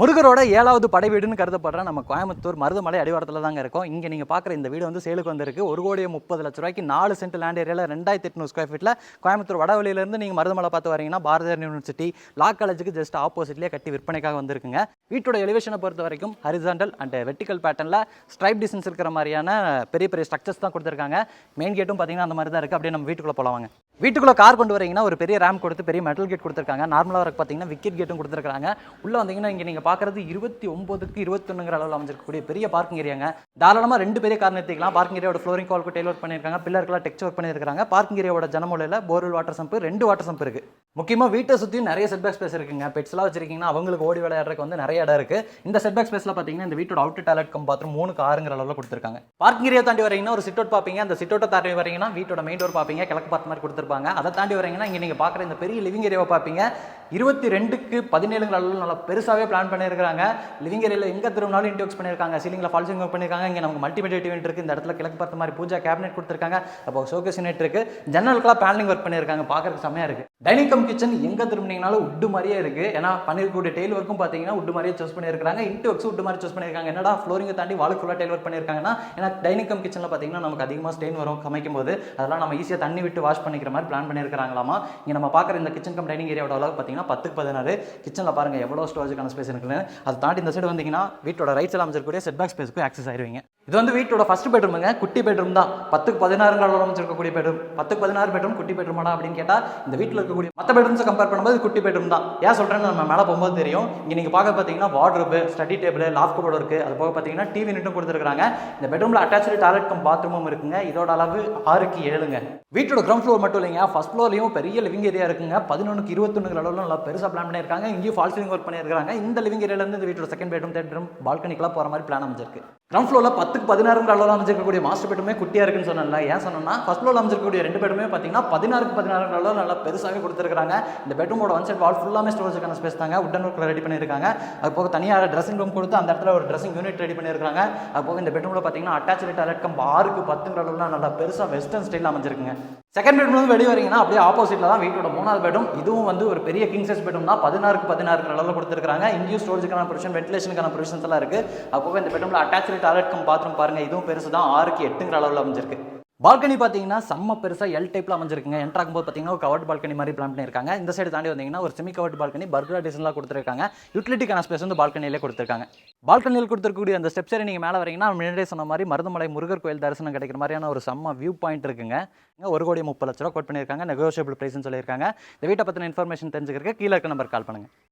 முருகரோட 7வது படை வீடுன்னு கருதப்படுற நம்ம கோயம்புத்தூர் மருதமலை அடிவாரத்தில் தாங்க இருக்கோம். இங்கே நீங்கள் பார்க்குற இந்த வீடு வந்து சேலுக்கு வந்திருக்கு. 1,30,00,000 4 சென்ட் லேண்ட் ஏரியாவில் 2800 ஸ்கொயர் ஃபீட்டில் கோயம்புத்தூர் வடவழியிலேருந்து நீங்கள் மருதமலை பார்த்து வரீங்கன்னா பாரதியார் யூனிவர்சிட்டி லா காலேஜுக்கு ஜஸ்ட் ஆப்போசிட்லேயே கட்டி விற்பனைக்காக வந்திருக்குங்க. வீட்டோட எலிவேஷனை பொறுத்த வரைக்கும் ஹரிசாண்டல் அண்ட் வெர்டிக்கல் பேட்டர்னில் ஸ்ட்ரைப் டிசைன்ஸ் இருக்கிற மாதிரியான பெரிய பெரிய ஸ்ட்ரக்சர்ஸ் தான் கொடுத்துருக்காங்க. மெயின் கேட்டும் பார்த்தீங்கன்னா அந்த மாதிரி தான் இருக்குது. அப்படியே நம்ம வீட்டுக்குள்ளே போகலாங்க. வீட்டுக்குள்ளே கார் கொண்டு வரீங்கன்னா ஒரு பெரிய ரேம் கொடுத்து பெரிய மெட்டல் கேட் கொடுத்துருக்காங்க. நார்மலாக வரக்கு பார்த்தீங்கன்னா விக்கெட் கேட்டும் கொடுத்துருக்காங்க. உள்ளே வந்தீங்கன்னா இங்கே நீங்கள் பார்க்குறது 29க்கு 21ங்கிற அளவில் அமைஞ்சிருக்கக்கூடிய பெரிய பார்க்கிங் ஏரியாங்க. தாராளமாக 2 பெரிய கார் நிறுத்திக்கலாம். பார்க்கிங் ஏரியாவோட ஃப்ளோரிங் கால்க்கு டெய்லர் பண்ணியிருக்காங்க. பில்லருக்குலாம் டெக்ஸ்ட் ஒர்க் பண்ணியிருக்காங்க. பார்க்கிங் ஏரியாவோட ஜனமூலையில் borewell water sump 2 water sump இருக்குது. முக்கியமாக வீட்டை சுற்றியும் நிறைய செட்பேக் ஸ்பேஸ் இருக்குங்க. பெட்ஸ்லாம் வச்சிருக்கீங்கன்னா அவங்களுக்கு ஓடி விளையாடுறதுக்கு வந்து நிறைய இடம் இருக்குது. இந்த செட்பேக் ஸ்பேஸில் பார்த்தீங்கன்னா இந்த வீட்டோட அவுட் டாய்லெட் கம் பாத்ரூம் 3க்கு 6ங்கிற அளவில் கொடுத்துருக்காங்க. பார்க்கிங் ஏரியா தாண்டி வரீங்கன்னா ஒரு சிட் அவுட் பார்ப்பீங்க. அந்த சிட் அவுட்டை தாண்டி வரீங்கன்னா வீட்டோட மெயின் டோர் பார்ப்பீங்க. கிழக்கு பார்த்த மாதிரி கொடுத்துருப்பாங்க. அதை தாண்டி வரீங்கன்னா இங்கே நீங்கள் பார்க்குற இந்த பெரிய லிவிங் ஏரியாவை பார்ப்பீங்க. 22க்கு 17ங்கிற அளவில் நல்லா பெருசாகவே பிளான் பண்ணியிருக்காங்க. லிவிங் ஏரியாவில் எங்கே திரும்பினாலும் இன்டெக்ஸ் பண்ணியிருக்காங்க. சீலிங்கில் ஃபால்சிங் ஒர்க் பண்ணியிருக்காங்க. இங்கே நமக்கு மல்டிமீடியா யூனிட் இருக்குது. இந்த இடத்துல கிழக்கு பார்த்த மாதிரி பூஜா கேபினெட் கொடுத்துருக்காங்க. அப்போ ஷோகேஸ் யூனிட் இருக்குது. ஜன்னலுக்குலாம் பேனலிங் ஒர்க் பண்ணியிருக்காங்க. பார்க்குறதுக்கு செம்மையாக இருக்குது. டைனிங் கம் கிச்சன் எங்கே திரும்பினீங்கனாலும் உட்டு மாதிரியே இருக்குது. ஏன்னா பண்ணிருக்கக்கூடிய டெய்ல் ஒர்க்கும் பார்த்தீங்கன்னா உட்டு மாதிரியே சூஸ் பண்ணியிருக்காங்க. இன்டெக்ஸ் உட்டு மாதிரி சூஸ் பண்ணியிருக்காங்க. என்னடா ஃப்ளோரிங்கை தாண்டி வாலுக்கு ஃபுல்லாக டெய்ல் ஒர்க் பண்ணியிருக்காங்கன்னா ஏன்னா டைனிங் கம் கிச்சனில் பார்த்தீங்கன்னா நமக்கு அதிகமாக ஸ்டெயின் வரும் சமைக்கும் போது. அதெல்லாம் நம்ம ஈஸியாக தண்ணி விட்டு வாஷ் பண்ணிக்கிற மாதிரி பிளான் பண்ணியிருக்காங்களாமா. இங்கே நம்ம பார்க்குற இந்த கிச்சன் கம் டைனிங் ஏரியாவோட அளவு பார்த்தீங்கன்னா 10க்கு 16. கிச்சனில் பாருங்கள் எவ்வளோ ஸ்டோரேஜுக்கான ஸ்பேஸ் இருக்குன்னு. அதை தாண்டி இந்த சைடு வந்தீங்கன்னா வீட்டோட ரைட் சைடில் அமைச்சிருக்கக்கூடிய செட்பேக் ஸ்பேஸ்க்கு ஆக்சஸ் ஆயிருவீங்க. இது வந்து வீட்டோட ஃபர்ஸ்ட் பெட்ரூமுங்க. குட்டி பெட்ரூம் தான். 10க்கு 16 அமைச்சிருக்கக்கூடிய பெட்ரூம். 10க்கு 16 பெட்ரூம் குட்டி பெட்ரூமாடா அப்படின்னு கேட்டால் இந்த வீட்டில் இருக்கக்கூடிய மற்ற பெட்ரூம்ஸை கம்பேர் பண்ணும்போது குட்டி பெட்ரூம் தான். ஏன் சொல்கிறேன்னு நம்ம மேலே போகும்போது தெரியும். இங்கே நீங்கள் பார்க்க பார்த்தீங்கன்னா wardrobe, study table, loft cupboard இருக்குது. அது போக பார்த்தீங்கன்னா டிவி யூனிட்டும் கொடுத்துருக்காங்க. இந்த பெட்ரூமில் அட்டாச்சு டாய்லெட் கம் பாத்ரூமும் இருக்குங்க. இதோட அளவு 6க்கு 7ங்க. வீட்டோட கிரவுண்ட் ஃப்ளோர் மட்டும் இல்லைங்க, ஃபர்ஸ்ட் ஃப்ளோர்லையும் பெரிய லிவிங் ஏரியா இருக்குங்க. 11க்கு 21 அளவில் நல்லா பெருசாக பிளான் பண்ணியிருக்காங்க. இங்கேயும் ஃபால் சீலிங் ஒர்க் பண்ணியிருக்காங்க. இந்த லிவிங் ஏரியாலேருந்து இந்த வீட்டோட செகண்ட் பெட்ரூம், தேர்ட் பெட்ரூம், பால்கனிக்கெலாம் போகிற மாதிரி பிளான் அமைச்சிருக்கு. கிரவுண்ட் ஃப்ளோரில் 10க்கு 16 அளவில் அமைச்சிருக்கக்கூடிய மாஸ்டர் பெட்ரூமே குட்டியாக இருக்குன்னு சொன்னல. ஏன் சொன்னோம்னா ஃபர்ஸ்ட் ஃப்ளோரில் அமைச்சிருக்கக்கூடிய 2 பெட்ரூமே பார்த்தீங்கன்னா 16க்கு 16 அளவில் நல்லா பெருசாகவே கொடுத்துருக்காங்க. இந்த பெட்ரூமோட ஒன் சைட் வால் ஃபுல்லாமே ஸ்டோரேஜுக்கான ஸ்பேஸ் தாங்க. உட்டன் ஒர்க்கில் ரெடி பண்ணியிருக்காங்க. அது போக தனியாக ட்ரெஸ்ஸிங் ரூம் கொடுத்து அந்த இடத்துல ஒரு ட்ரெஸ்ஸிங் யூனிட் ரெடி பண்ணியிருக்காங்க. அது போக இந்த பெட்ரூமில் பார்த்தீங்கன்னா அட்டாச்சு டாய்லெட் கம் 6க்கு 10 அளவுலாம் நல்லா பெருசாக வெஸ்டர்ன் ஸ்டைலில் அமைஞ்சிருக்குங்க. செகண்ட் பெட்ரூம் வந்து வெளியே வரீங்கன்னா அப்படியே ஆப்போசிட்டில் தான் வீட்டோட 3வது பெட்ரூம். இதுவும் வந்து ஒரு பெரிய கிங் சைஸ் பெட்ரூம் தான். 16க்கு 16 அளவில் கொடுத்துருக்காங்க. இங்கேயும் ஸ்டோரேஜுக்கான ப்ரொவிஷன், வென்டிலேஷனுக்கான ப்ரொவிஷன்ஸ் எல்லாம் இருக்குது. அப்போ இந்த பெட்ரூமில் அட்டாச்சு டாய்லெட் கம் பாத்ரூம் பாருங்கள். இதுவும் பெருசு தான். 6க்கு 8ங்கிற அளவில் அமைஞ்சிருக்கு. பால்கனி பார்த்தீங்கன்னா செம்ம பெருசாக எல் டைப்பில் அமைஞ்சிருக்குங்க. என்ட்ராகும் போது பார்த்தீங்கன்னா ஒரு கவர்ட் பால்கனி மாதிரி பிளான் பண்ணியிருக்காங்க. இந்த சைடு தாண்டி வந்தீங்கன்னா ஒரு செமி கவர்ட் பால்கனி பர்கரா டிசைன்லாம் கொடுத்துருக்காங்க. யூட்டிலிட்டிக்கான ஸ்பேஸ் வந்து பால்கனியிலே கொடுத்துருக்காங்க. பால்கனியில் கொடுத்துருக்கக்கூடிய அந்த ஸ்டெப்ஸ் ஏறி நீங்கள் மேலே வரீங்கன்னா முன்னாடியே சொன்ன மாதிரி மருதமலை முருகர் கோயில் தரிசனம் கிடைக்கிற மாதிரியான ஒரு செம்ம வியூ பாயிண்ட் இருக்குங்க. 1,30,00,000 கோட் பண்ணியிருக்காங்க. நெகோஷியபிள் ப்ரைஸ்னு சொல்லியிருக்காங்க. இந்த வீட்டை பற்றின இன்ஃபர்மேஷன் தெரிஞ்சுக்கிறதுக்கு கீழே இருக்க நம்பர் கால் பண்ணுங்கள்.